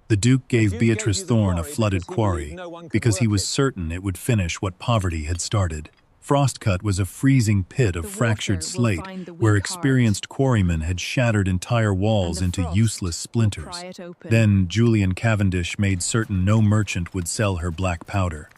The Duke The gave Duke gave Beatrice you the Thorne a quarry flooded because he believed quarry no one could because he work was it. certain it would finish what poverty had started. Frost-cut was a freezing pit of The fractured water will slate find the where weak heart, experienced quarrymen had shattered entire and walls the into useless frost will pry splinters. it open. Then Julian Cavendish made certain no merchant would sell her black powder.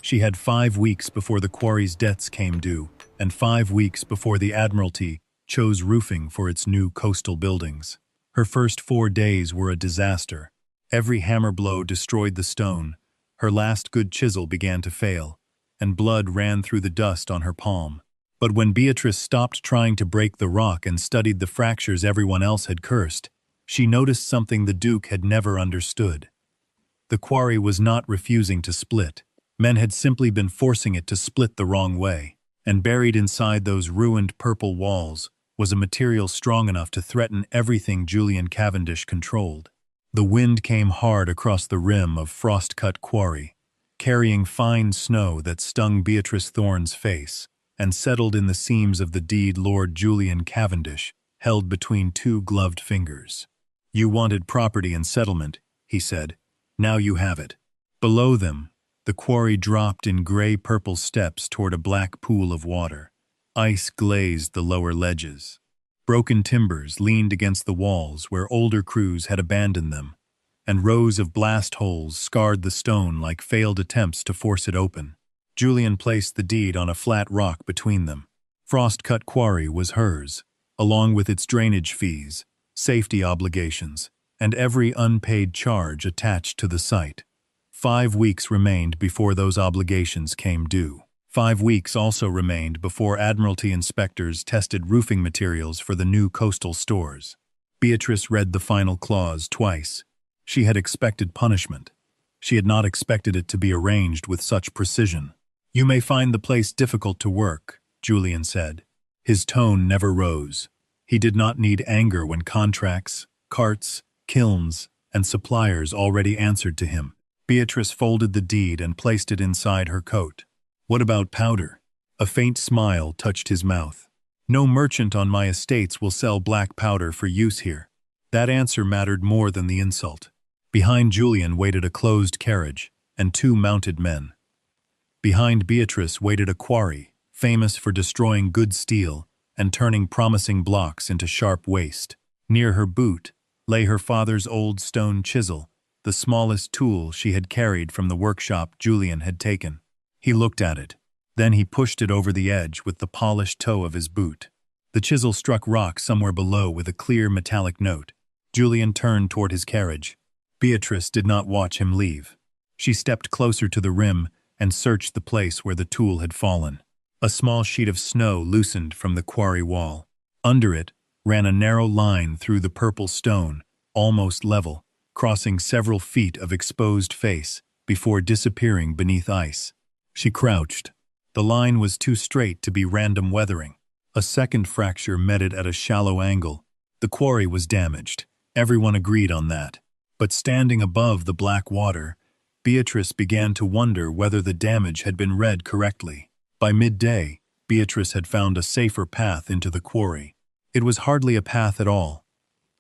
She had 5 weeks before the quarry's debts came due, and 5 weeks before the Admiralty chose roofing for its new coastal buildings. Her first 4 days were a disaster. Every hammer blow destroyed the stone. Her last good chisel began to fail, and blood ran through the dust on her palm. But when Beatrice stopped trying to break the rock and studied the fractures everyone else had cursed, she noticed something the Duke had never understood. The quarry was not refusing to split. Men had simply been forcing it to split the wrong way, and buried inside those ruined purple walls was a material strong enough to threaten everything Julian Cavendish controlled. The wind came hard across the rim of Frost-cut Quarry, carrying fine snow that stung Beatrice Thorne's face, and settled in the seams of the deed Lord Julian Cavendish held between 2 gloved fingers. "You wanted property and settlement," he said. "Now you have it." Below them, the quarry dropped in gray-purple steps toward a black pool of water. Ice glazed the lower ledges. Broken timbers leaned against the walls where older crews had abandoned them, and rows of blast holes scarred the stone like failed attempts to force it open. Julian placed the deed on a flat rock between them. Frost-cut Quarry was hers, along with its drainage fees, safety obligations, and every unpaid charge attached to the site. 5 weeks remained before those obligations came due. 5 weeks also remained before Admiralty inspectors tested roofing materials for the new coastal stores. Beatrice read the final clause twice. She had expected punishment. She had not expected it to be arranged with such precision. "You may find the place difficult to work," Julian said. His tone never rose. He did not need anger when contracts, carts, kilns, and suppliers already answered to him. Beatrice folded the deed and placed it inside her coat. "What about powder?" A faint smile touched his mouth. "No merchant on my estates will sell black powder for use here." That answer mattered more than the insult. Behind Julian waited a closed carriage and 2 mounted men. Behind Beatrice waited a quarry, famous for destroying good steel and turning promising blocks into sharp waste. Near her boot lay her father's old stone chisel, the smallest tool she had carried from the workshop Julian had taken. He looked at it. Then he pushed it over the edge with the polished toe of his boot. The chisel struck rock somewhere below with a clear metallic note. Julian turned toward his carriage. Beatrice did not watch him leave. She stepped closer to the rim and searched the place where the tool had fallen. A small sheet of snow loosened from the quarry wall. Under it ran a narrow line through the purple stone, almost level, crossing several feet of exposed face before disappearing beneath ice. She crouched. The line was too straight to be random weathering. A second fracture met it at a shallow angle. The quarry was damaged. Everyone agreed on that. But standing above the black water, Beatrice began to wonder whether the damage had been read correctly. By midday, Beatrice had found a safer path into the quarry. It was hardly a path at all.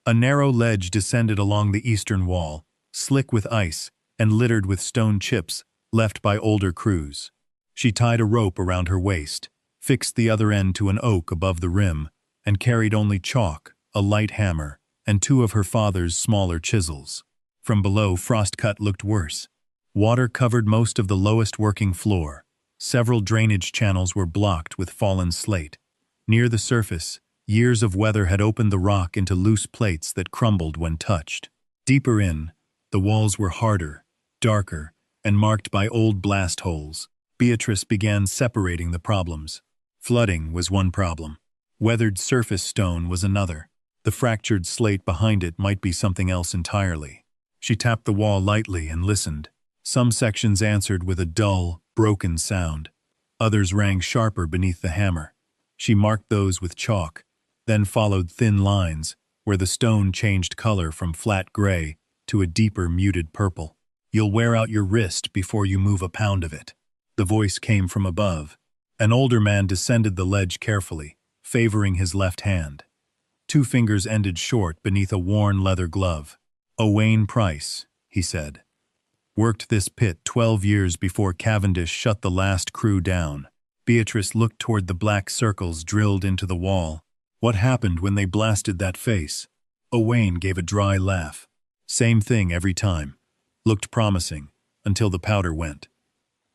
A narrow ledge descended along the eastern wall, slick with ice and littered with stone chips left by older crews. She tied a rope around her waist, fixed the other end to an oak above the rim, and carried only chalk, a light hammer, and 2 of her father's smaller chisels. From below, Frost-cut looked worse. Water covered most of the lowest working floor. Several drainage channels were blocked with fallen slate. Near the surface, years of weather had opened the rock into loose plates that crumbled when touched. Deeper in, the walls were harder, darker, and marked by old blast holes. Beatrice began separating the problems. Flooding was one problem. Weathered surface stone was another. The fractured slate behind it might be something else entirely. She tapped the wall lightly and listened. Some sections answered with a dull, broken sound. Others rang sharper beneath the hammer. She marked those with chalk, then followed thin lines where the stone changed color from flat gray to a deeper muted purple. "You'll wear out your wrist before you move a pound of it." The voice came from above. An older man descended the ledge carefully, favoring his left hand. 2 fingers ended short beneath a worn leather glove. "Owain Price," he said. Worked this pit 12 years before Cavendish shut the last crew down. Beatrice looked toward the black circles drilled into the wall. What happened when they blasted that face? Owain gave a dry laugh. Same thing every time. Looked promising, until the powder went.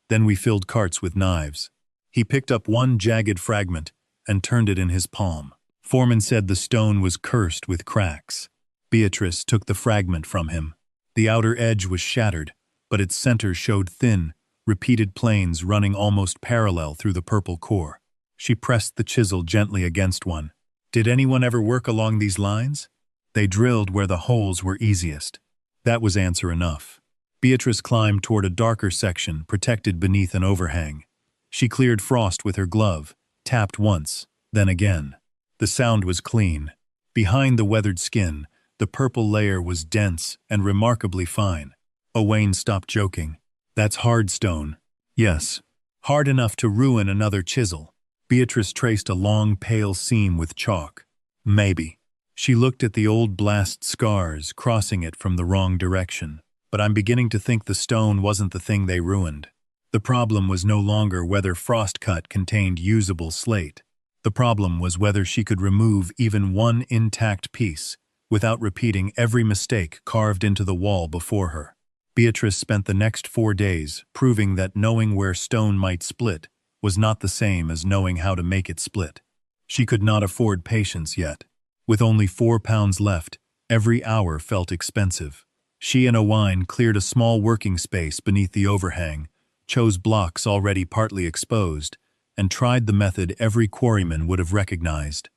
Then we filled carts with knives. He picked up one jagged fragment and turned it in his palm. Foreman said the stone was cursed with cracks. Beatrice took the fragment from him. The outer edge was shattered, but its center showed thin, repeated planes running almost parallel through the purple core. She pressed the chisel gently against one. Did anyone ever work along these lines? They drilled where the holes were easiest. That was answer enough. Beatrice climbed toward a darker section protected beneath an overhang. She cleared frost with her glove, tapped once, then again. The sound was clean. Behind the weathered skin, the purple layer was dense and remarkably fine. Owain stopped joking. That's hard stone. Yes, hard enough to ruin another chisel. Beatrice traced a long, pale seam with chalk. Maybe. She looked at the old blast scars crossing it from the wrong direction. But I'm beginning to think the stone wasn't the thing they ruined. The problem was no longer whether Frost-cut contained usable slate. The problem was whether she could remove even one intact piece without repeating every mistake carved into the wall before her. Beatrice spent the next 4 days proving that knowing where stone might split was not the same as knowing how to make it split. She could not afford patience yet. With only 4 pounds left, every hour felt expensive. She and Owain cleared a small working space beneath the overhang, chose blocks already partly exposed, and tried the method every quarryman would have recognized.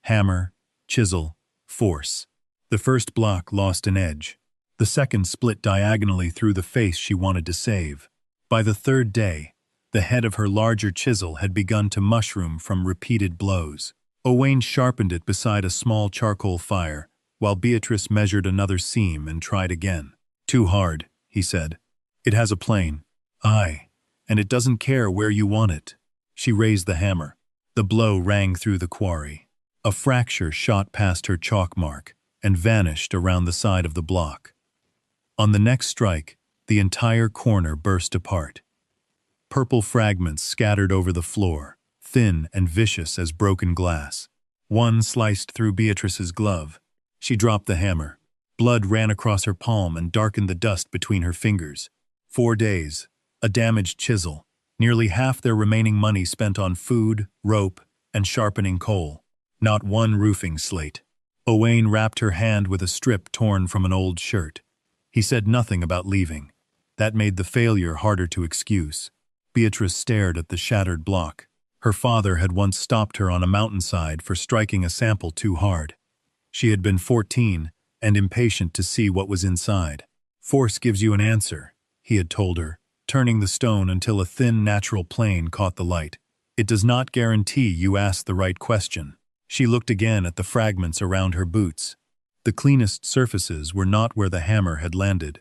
Hammer, chisel, force. The first block lost an edge. The second split diagonally through the face she wanted to save. By the third day, the head of her larger chisel had begun to mushroom from repeated blows. Owain sharpened it beside a small charcoal fire, while Beatrice measured another seam and tried again. Too hard, he said. It has a plane. Aye, and it doesn't care where you want it. She raised the hammer. The blow rang through the quarry. A fracture shot past her chalk mark and vanished around the side of the block. On the next strike, the entire corner burst apart. Purple fragments scattered over the floor, thin and vicious as broken glass. One sliced through Beatrice's glove. She dropped the hammer. Blood ran across her palm and darkened the dust between her fingers. 4 days, a damaged chisel, nearly half their remaining money spent on food, rope, and sharpening coal. Not one roofing slate. Owain wrapped her hand with a strip torn from an old shirt. He said nothing about leaving. That made the failure harder to excuse. Beatrice stared at the shattered block. Her father had once stopped her on a mountainside for striking a sample too hard. She had been 14 and impatient to see what was inside. Force gives you an answer, he had told her, turning the stone until a thin natural plane caught the light. It does not guarantee you ask the right question. She looked again at the fragments around her boots. The cleanest surfaces were not where the hammer had landed.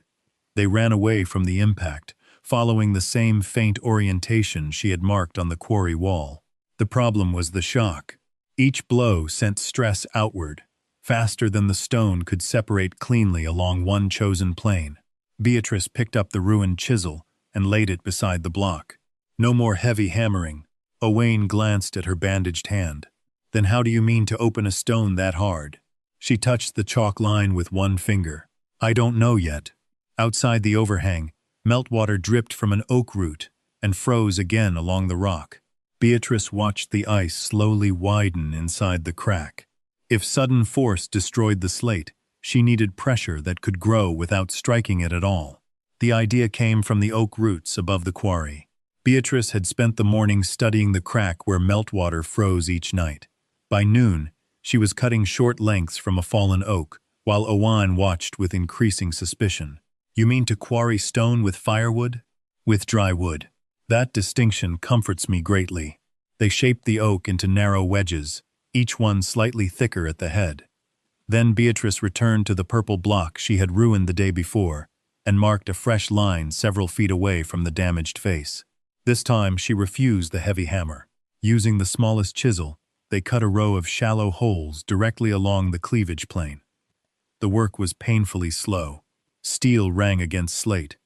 They ran away from the impact, following the same faint orientation she had marked on the quarry wall. The problem was the shock. Each blow sent stress outward, faster than the stone could separate cleanly along one chosen plane. Beatrice picked up the ruined chisel and laid it beside the block. No more heavy hammering. Owain glanced at her bandaged hand. Then how do you mean to open a stone that hard? She touched the chalk line with one finger. I don't know yet. Outside the overhang, meltwater dripped from an oak root and froze again along the rock. Beatrice watched the ice slowly widen inside the crack. If sudden force destroyed the slate, she needed pressure that could grow without striking it at all. The idea came from the oak roots above the quarry. Beatrice had spent the morning studying the crack where meltwater froze each night. By noon, she was cutting short lengths from a fallen oak, while Owain watched with increasing suspicion. You mean to quarry stone with firewood? With dry wood. That distinction comforts me greatly. They shaped the oak into narrow wedges, each one slightly thicker at the head. Then Beatrice returned to the purple block she had ruined the day before, and marked a fresh line several feet away from the damaged face. This time she refused the heavy hammer. Using the smallest chisel, they cut a row of shallow holes directly along the cleavage plane. The work was painfully slow. Steel rang against slate.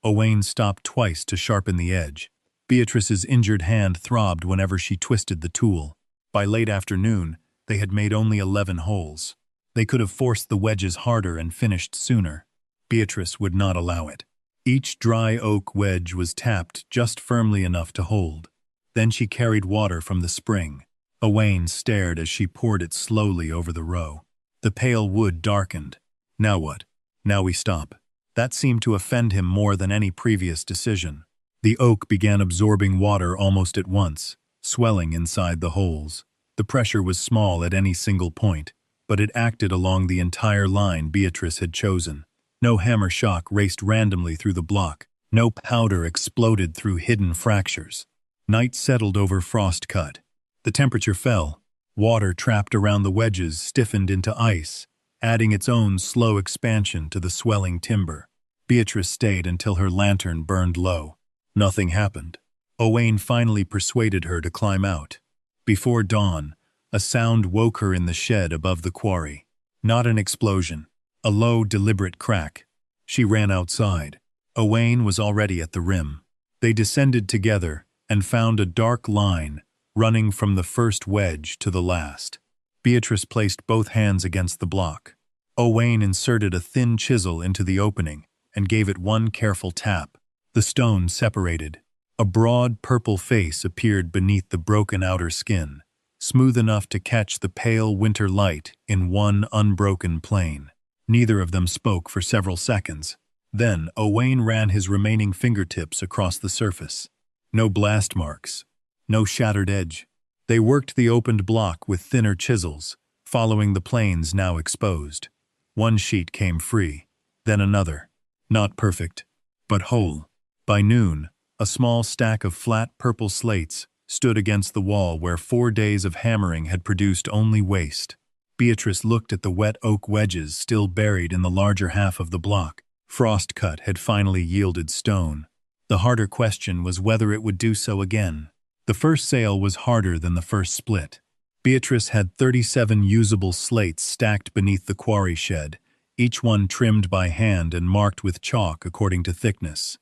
Owain stopped twice to sharpen the edge. Beatrice's injured hand throbbed whenever she twisted the tool. By late afternoon, they had made only 11 holes. They could have forced the wedges harder and finished sooner. Beatrice would not allow it. Each dry oak wedge was tapped just firmly enough to hold. Then she carried water from the spring. Owain stared as she poured it slowly over the row. The pale wood darkened. Now what? Now we stop. That seemed to offend him more than any previous decision. The oak began absorbing water almost at once, swelling inside the holes. The pressure was small at any single point, but it acted along the entire line Beatrice had chosen. No hammer shock raced randomly through the block. No powder exploded through hidden fractures. Night settled over Frost-cut. The temperature fell. Water trapped around the wedges stiffened into ice, adding its own slow expansion to the swelling timber. Beatrice stayed until her lantern burned low. Nothing happened. Owain finally persuaded her to climb out. Before dawn, a sound woke her in the shed above the quarry. Not an explosion. A low, deliberate crack. She ran outside. Owain was already at the rim. They descended together and found a dark line running from the first wedge to the last. Beatrice placed both hands against the block. Owain inserted a thin chisel into the opening and gave it one careful tap. The stone separated. A broad purple face appeared beneath the broken outer skin, smooth enough to catch the pale winter light in one unbroken plane. Neither of them spoke for several seconds. Then Owain ran his remaining fingertips across the surface. No blast marks. No shattered edge. They worked the opened block with thinner chisels, following the planes now exposed. One sheet came free, then another. Not perfect, but whole. By noon, a small stack of flat purple slates stood against the wall where 4 days of hammering had produced only waste. Beatrice looked at the wet oak wedges still buried in the larger half of the block. Frost-cut had finally yielded stone. The harder question was whether it would do so again. The first sale was harder than the first split. Beatrice had 37 usable slates stacked beneath the quarry shed, each one trimmed by hand and marked with chalk according to thickness.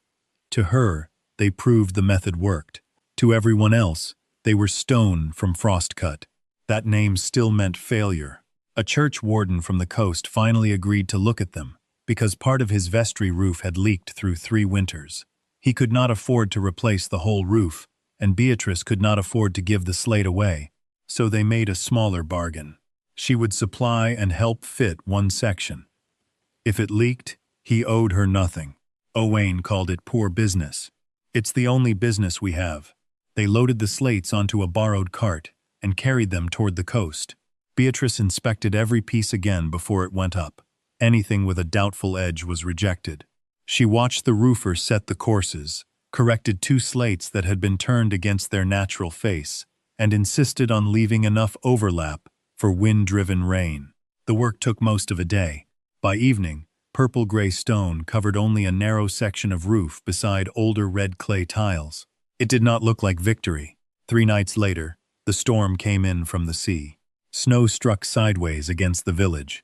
To her, they proved the method worked. To everyone else, they were stone from Frost-cut. That name still meant failure. A church warden from the coast finally agreed to look at them, because part of his vestry roof had leaked through 3 winters. He could not afford to replace the whole roof, and Beatrice could not afford to give the slate away, so they made a smaller bargain. She would supply and help fit one section. If it leaked, he owed her nothing. Owain called it poor business. It's the only business we have. They loaded the slates onto a borrowed cart and carried them toward the coast. Beatrice inspected every piece again before it went up. Anything with a doubtful edge was rejected. She watched the roofer set the courses, corrected 2 slates that had been turned against their natural face, and insisted on leaving enough overlap for wind-driven rain. The work took most of a day. By evening, purple-gray stone covered only a narrow section of roof beside older red clay tiles. It did not look like victory. 3 nights later, the storm came in from the sea. Snow struck sideways against the village.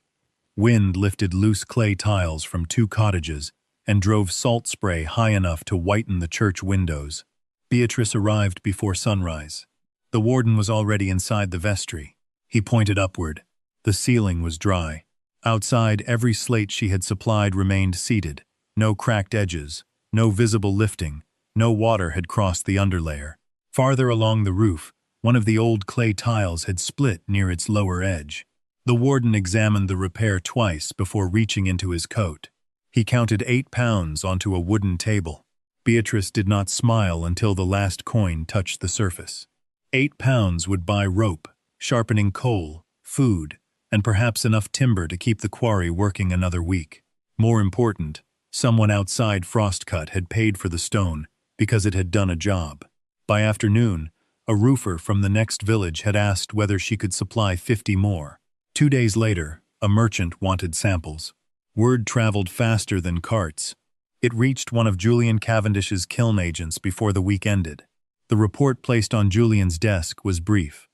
Wind lifted loose clay tiles from 2 cottages and drove salt spray high enough to whiten the church windows. Beatrice arrived before sunrise. The warden was already inside the vestry. He pointed upward. The ceiling was dry. Outside, every slate she had supplied remained seated. No cracked edges, no visible lifting, no water had crossed the underlayer. Farther along the roof, one of the old clay tiles had split near its lower edge. The warden examined the repair twice before reaching into his coat. He counted 8 pounds onto a wooden table. Beatrice did not smile until the last coin touched the surface. 8 pounds would buy rope, sharpening coal, food, and perhaps enough timber to keep the quarry working another week. More important, someone outside Frost-cut had paid for the stone because it had done a job. By afternoon, a roofer from the next village had asked whether she could supply 50 more. 2 days later, a merchant wanted samples. Word traveled faster than carts. It reached one of Julian Cavendish's kiln agents before the week ended. The report placed on Julian's desk was brief.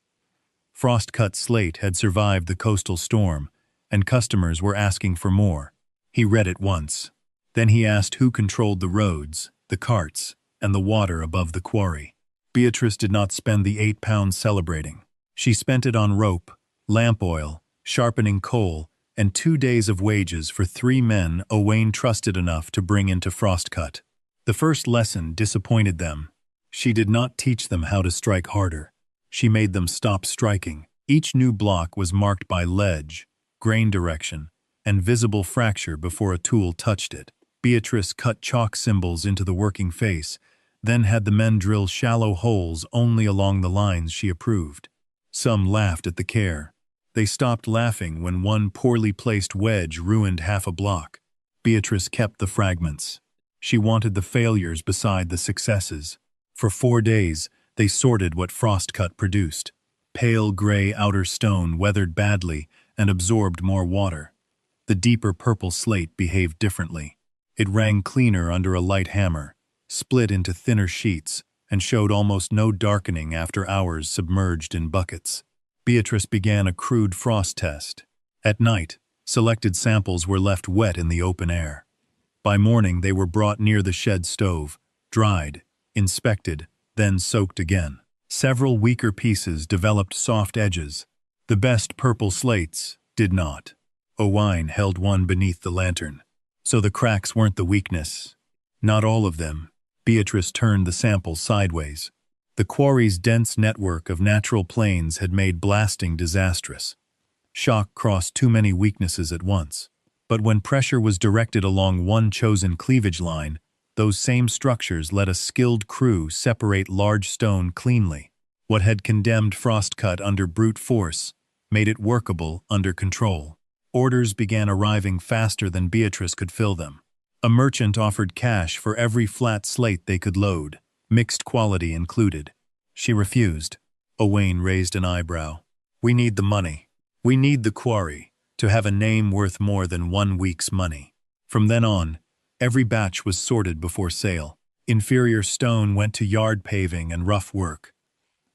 Frost-cut slate had survived the coastal storm, and customers were asking for more. He read it once. Then he asked who controlled the roads, the carts, and the water above the quarry. Beatrice did not spend the 8 pounds celebrating. She spent it on rope, lamp oil, sharpening coal, and 2 days of wages for 3 men Owain trusted enough to bring into Frost-cut. The first lesson disappointed them. She did not teach them how to strike harder. She made them stop striking. Each new block was marked by ledge, grain direction, and visible fracture before a tool touched it. Beatrice cut chalk symbols into the working face, then had the men drill shallow holes only along the lines she approved. Some laughed at the care. They stopped laughing when one poorly placed wedge ruined half a block. Beatrice kept the fragments. She wanted the failures beside the successes. For 4 days, they sorted what Frost-cut produced. Pale gray outer stone weathered badly and absorbed more water. The deeper purple slate behaved differently. It rang cleaner under a light hammer, split into thinner sheets, and showed almost no darkening after hours submerged in buckets. Beatrice began a crude frost test. At night, selected samples were left wet in the open air. By morning they were brought near the shed stove, dried, inspected, then soaked again. Several weaker pieces developed soft edges. The best purple slates did not. Owain held one beneath the lantern. So the cracks weren't the weakness. Not all of them. Beatrice turned the sample sideways. The quarry's dense network of natural plains had made blasting disastrous. Shock crossed too many weaknesses at once. But when pressure was directed along one chosen cleavage line, those same structures let a skilled crew separate large stone cleanly. What had condemned Frost-cut under brute force made it workable under control. Orders began arriving faster than Beatrice could fill them. A merchant offered cash for every flat slate they could load, mixed quality included. She refused. Owain raised an eyebrow. "We need the money. We need the quarry to have a name worth more than 1 week's money." From then on, every batch was sorted before sale. Inferior stone went to yard paving and rough work.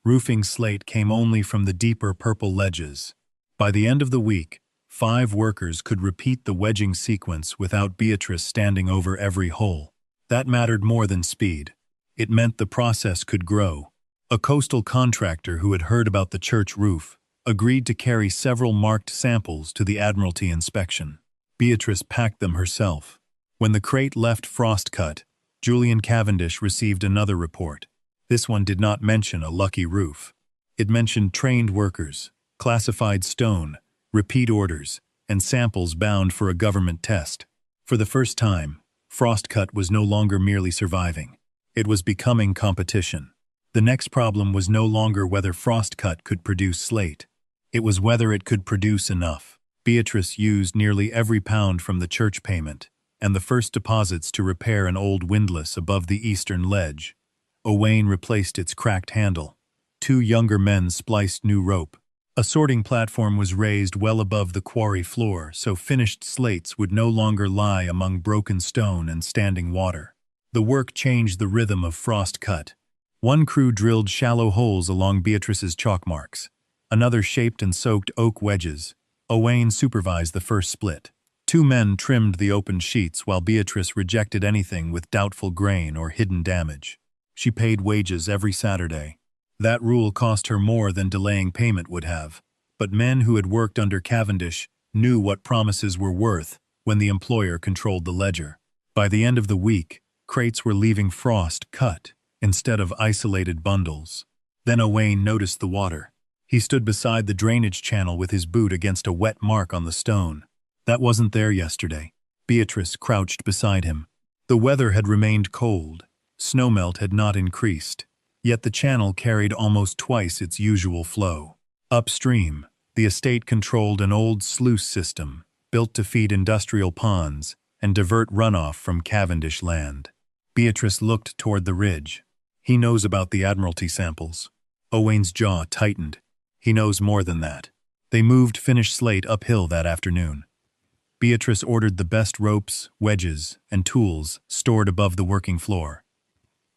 Roofing slate came only from the deeper purple ledges. By the end of the week, 5 workers could repeat the wedging sequence without Beatrice standing over every hole. That mattered more than speed. It meant the process could grow. A coastal contractor who had heard about the church roof agreed to carry several marked samples to the Admiralty inspection. Beatrice packed them herself. When the crate left Frost-cut, Julian Cavendish received another report. This one did not mention a lucky roof. It mentioned trained workers, classified stone, repeat orders, and samples bound for a government test. For the first time, Frost-cut was no longer merely surviving. It was becoming competition. The next problem was no longer whether Frost-cut could produce slate. It was whether it could produce enough. Beatrice used nearly every pound from the church payment and the first deposits to repair an old windlass above the eastern ledge. Owain replaced its cracked handle. 2 younger men spliced new rope. A sorting platform was raised well above the quarry floor so finished slates would no longer lie among broken stone and standing water. The work changed the rhythm of Frost-cut. One crew drilled shallow holes along Beatrice's chalk marks. Another shaped and soaked oak wedges. Owain supervised the first split. 2 men trimmed the open sheets while Beatrice rejected anything with doubtful grain or hidden damage. She paid wages every Saturday. That rule cost her more than delaying payment would have, but men who had worked under Cavendish knew what promises were worth when the employer controlled the ledger. By the end of the week, crates were leaving Frost-cut instead of isolated bundles. Then Owain noticed the water. He stood beside the drainage channel with his boot against a wet mark on the stone. That wasn't there yesterday. Beatrice crouched beside him. The weather had remained cold. Snowmelt had not increased, yet the channel carried almost twice its usual flow. Upstream, the estate controlled an old sluice system built to feed industrial ponds and divert runoff from Cavendish land. Beatrice looked toward the ridge. He knows about the Admiralty samples. Owain's jaw tightened. He knows more than that. They moved finished slate uphill that afternoon. Beatrice ordered the best ropes, wedges, and tools stored above the working floor.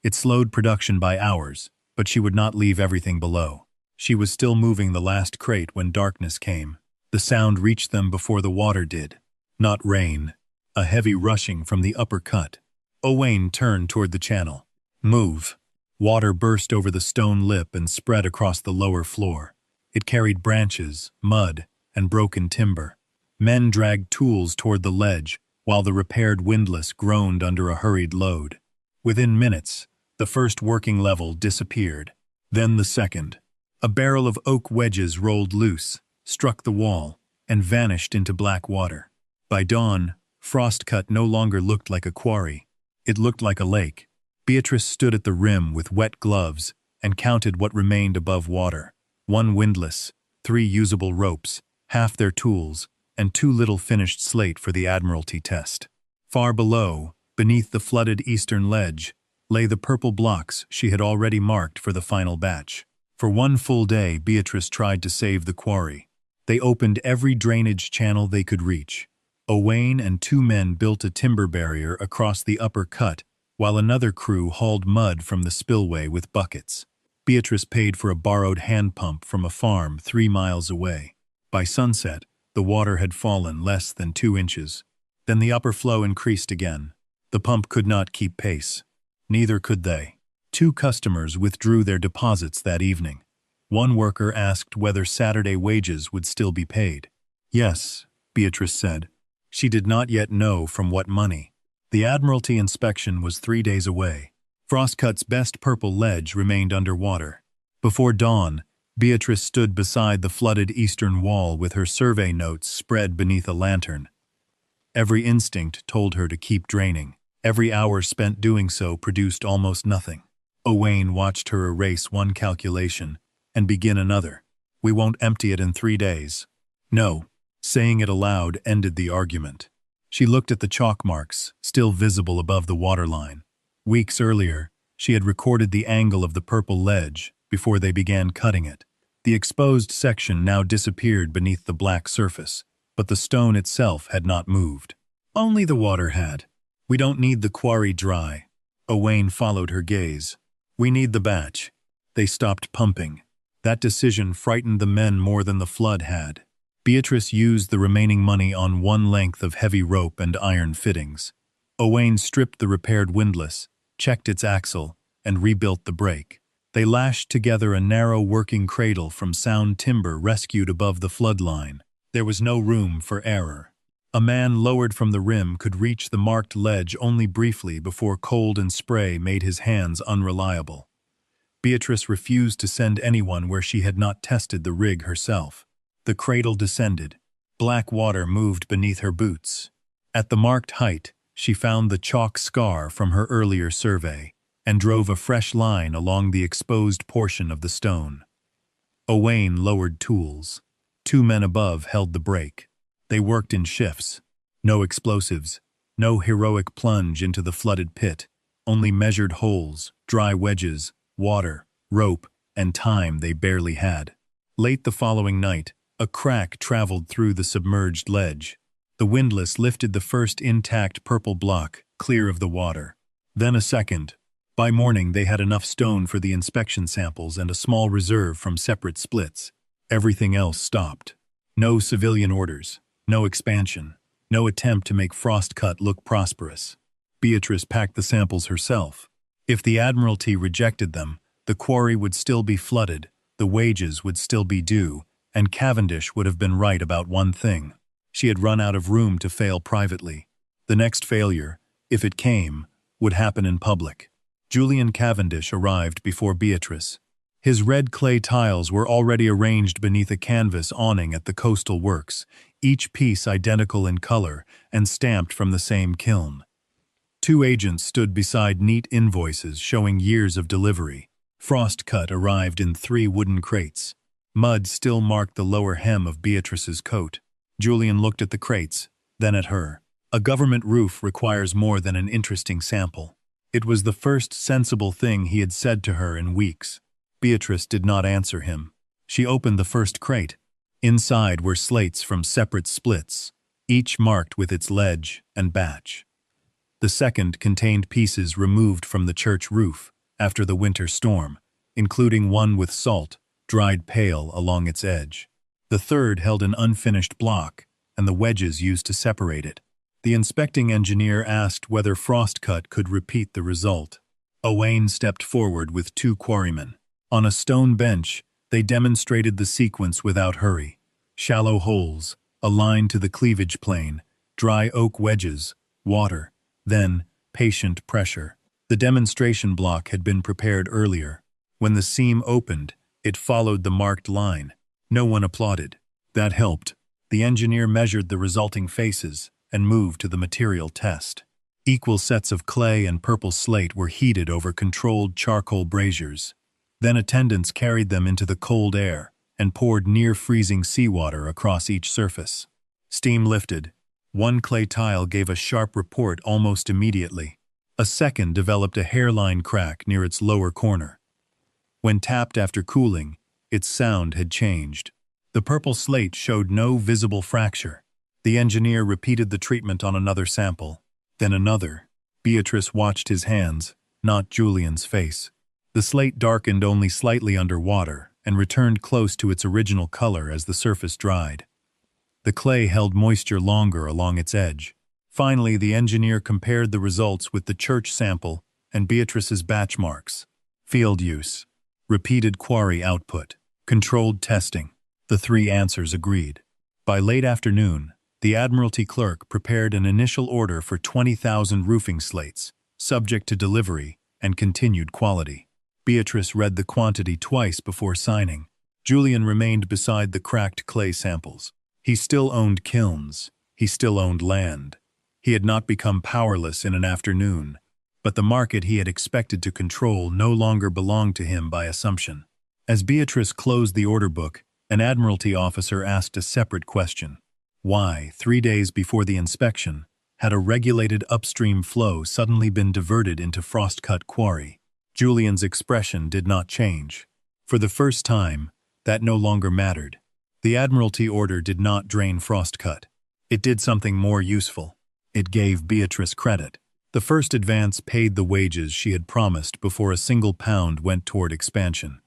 It slowed production by hours, but she would not leave everything below. She was still moving the last crate when darkness came. The sound reached them before the water did. Not rain. a heavy rushing from the upper cut. Owain turned toward the channel. Move. Water burst over the stone lip and spread across the lower floor. It carried branches, mud, and broken timber. Men dragged tools toward the ledge, while the repaired windlass groaned under a hurried load. Within minutes, the first working level disappeared. Then the second. A barrel of oak wedges rolled loose, struck the wall, and vanished into black water. By dawn, Frost-cut no longer looked like a quarry. It looked like a lake. Beatrice stood at the rim with wet gloves and counted what remained above water. 1 windlass, 3 usable ropes, half their tools, and 2 little finished slate for the Admiralty test. Far below, beneath the flooded eastern ledge, lay the purple blocks she had already marked for the final batch. For 1 full day, Beatrice tried to save the quarry. They opened every drainage channel they could reach. Owain and 2 men built a timber barrier across the upper cut, while another crew hauled mud from the spillway with buckets. Beatrice paid for a borrowed hand pump from a farm 3 miles away. By sunset, the water had fallen less than 2 inches. Then the upper flow increased again. The pump could not keep pace. Neither could they. 2 customers withdrew their deposits that evening. 1 worker asked whether Saturday wages would still be paid. Yes, Beatrice said. She did not yet know from what money. The Admiralty inspection was 3 days away. Frost-cut's best purple ledge remained underwater. Before dawn, Beatrice stood beside the flooded eastern wall with her survey notes spread beneath a lantern. Every instinct told her to keep draining. Every hour spent doing so produced almost nothing. Owain watched her erase 1 calculation and begin another. We won't empty it in 3 days. No. Saying it aloud ended the argument. She looked at the chalk marks, still visible above the waterline. Weeks earlier, she had recorded the angle of the purple ledge before they began cutting it. The exposed section now disappeared beneath the black surface, but the stone itself had not moved. Only the water had. We don't need the quarry dry. Owain followed her gaze. We need the batch. They stopped pumping. That decision frightened the men more than the flood had. Beatrice used the remaining money on 1 length of heavy rope and iron fittings. Owain stripped the repaired windlass, checked its axle, and rebuilt the brake. They lashed together a narrow working cradle from sound timber rescued above the flood line. There was no room for error. A man lowered from the rim could reach the marked ledge only briefly before cold and spray made his hands unreliable. Beatrice refused to send anyone where she had not tested the rig herself. The cradle descended. Black water moved beneath her boots. At the marked height, she found the chalk scar from her earlier survey and drove a fresh line along the exposed portion of the stone. Owain lowered tools. 2 men above held the brake. They worked in shifts. No explosives, no heroic plunge into the flooded pit, only measured holes, dry wedges, water, rope, and time they barely had. Late the following night, a crack traveled through the submerged ledge. The windlass lifted the first intact purple block clear of the water. Then a second. By morning they had enough stone for the inspection samples and a small reserve from separate splits. Everything else stopped. No civilian orders, no expansion, no attempt to make Frost-cut look prosperous. Beatrice packed the samples herself. If the Admiralty rejected them, the quarry would still be flooded, the wages would still be due, and Cavendish would have been right about one thing. She had run out of room to fail privately. The next failure, if it came, would happen in public. Julian Cavendish arrived before Beatrice. His red clay tiles were already arranged beneath a canvas awning at the coastal works, each piece identical in color and stamped from the same kiln. 2 agents stood beside neat invoices showing years of delivery. Frost-cut arrived in 3 wooden crates. Mud still marked the lower hem of Beatrice's coat. Julian looked at the crates, then at her. A government roof requires more than an interesting sample. It was the first sensible thing he had said to her in weeks. Beatrice did not answer him. She opened the first crate. Inside were slates from separate splits, each marked with its ledge and batch. The second contained pieces removed from the church roof after the winter storm, including one with salt, dried pale along its edge. The third held an unfinished block and the wedges used to separate it. The inspecting engineer asked whether Frost-cut could repeat the result. Owain stepped forward with 2 quarrymen. On a stone bench, they demonstrated the sequence without hurry. Shallow holes, a line to the cleavage plane, dry oak wedges, water, then patient pressure. The demonstration block had been prepared earlier. When the seam opened, it followed the marked line. No one applauded. That helped. The engineer measured the resulting faces and moved to the material test. Equal sets of clay and purple slate were heated over controlled charcoal braziers. Then attendants carried them into the cold air and poured near-freezing seawater across each surface. Steam lifted. One clay tile gave a sharp report almost immediately. A second developed a hairline crack near its lower corner. When tapped after cooling, its sound had changed. The purple slate showed no visible fracture. The engineer repeated the treatment on another sample, then another. Beatrice watched his hands, not Julian's face. The slate darkened only slightly under water and returned close to its original color as the surface dried. The clay held moisture longer along its edge. Finally, the engineer compared the results with the church sample and Beatrice's batch marks. Field use, repeated quarry output, controlled testing. The 3 answers agreed. By late afternoon, the Admiralty clerk prepared an initial order for 20,000 roofing slates, subject to delivery and continued quality. Beatrice read the quantity twice before signing. Julian remained beside the cracked clay samples. He still owned kilns. He still owned land. He had not become powerless in an afternoon, but the market he had expected to control no longer belonged to him by assumption. As Beatrice closed the order book, an Admiralty officer asked a separate question. Why, 3 days before the inspection, had a regulated upstream flow suddenly been diverted into Frost-cut Quarry? Julian's expression did not change. For the first time, that no longer mattered. The Admiralty order did not drain Frost-cut. It did something more useful. It gave Beatrice credit. The first advance paid the wages she had promised before a single pound went toward expansion.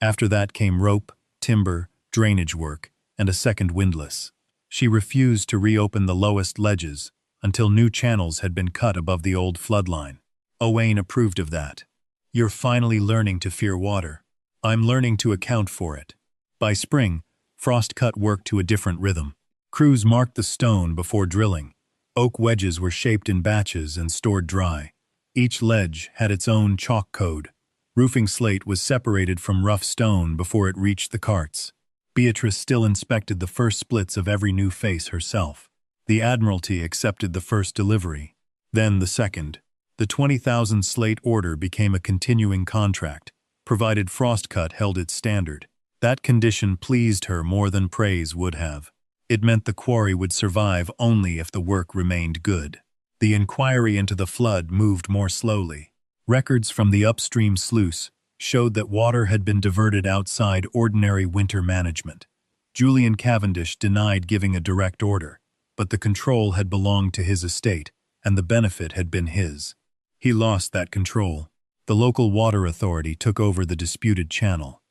After that came rope, timber, drainage work, and a second windlass. She refused to reopen the lowest ledges until new channels had been cut above the old floodline. Owain approved of that. You're finally learning to fear water. I'm learning to account for it. By spring, Frost-cut worked to a different rhythm. Crews marked the stone before drilling. Oak wedges were shaped in batches and stored dry. Each ledge had its own chalk code. Roofing slate was separated from rough stone before it reached the carts. Beatrice still inspected the first splits of every new face herself. The Admiralty accepted the first delivery, then the second. The 20,000 slate order became a continuing contract, provided Frost-cut held its standard. That condition pleased her more than praise would have. It meant the quarry would survive only if the work remained good. The inquiry into the flood moved more slowly. Records from the upstream sluice showed that water had been diverted outside ordinary winter management. Julian Cavendish denied giving a direct order, but the control had belonged to his estate, and the benefit had been his. He lost that control. The local water authority took over the disputed channel.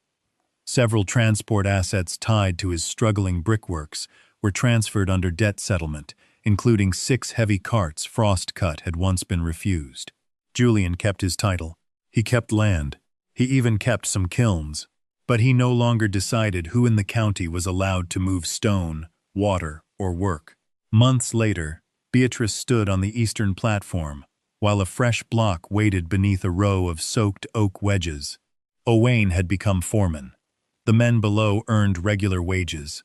Several transport assets tied to his struggling brickworks were transferred under debt settlement, including 6 heavy carts Frost-cut had once been refused. Julian kept his title. He kept land. He even kept some kilns. But he no longer decided who in the county was allowed to move stone, water, or work. Months later, Beatrice stood on the eastern platform, while a fresh block waited beneath a row of soaked oak wedges. Owain had become foreman. The men below earned regular wages.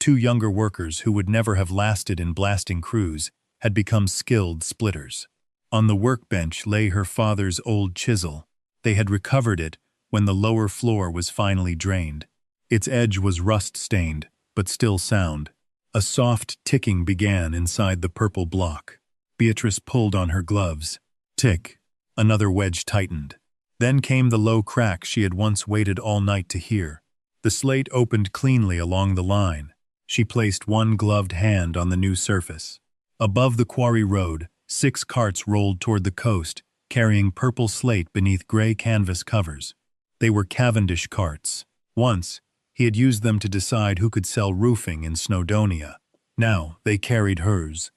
2 younger workers who would never have lasted in blasting crews had become skilled splitters. On the workbench lay her father's old chisel. They had recovered it when the lower floor was finally drained. Its edge was rust-stained, but still sound. A soft ticking began inside the purple block. Beatrice pulled on her gloves. Tick. Another wedge tightened. Then came the low crack she had once waited all night to hear. The slate opened cleanly along the line. She placed one gloved hand on the new surface. Above the quarry road, 6 carts rolled toward the coast, carrying purple slate beneath gray canvas covers. They were Cavendish carts. Once, he had used them to decide who could sell roofing in Snowdonia. Now, they carried hers,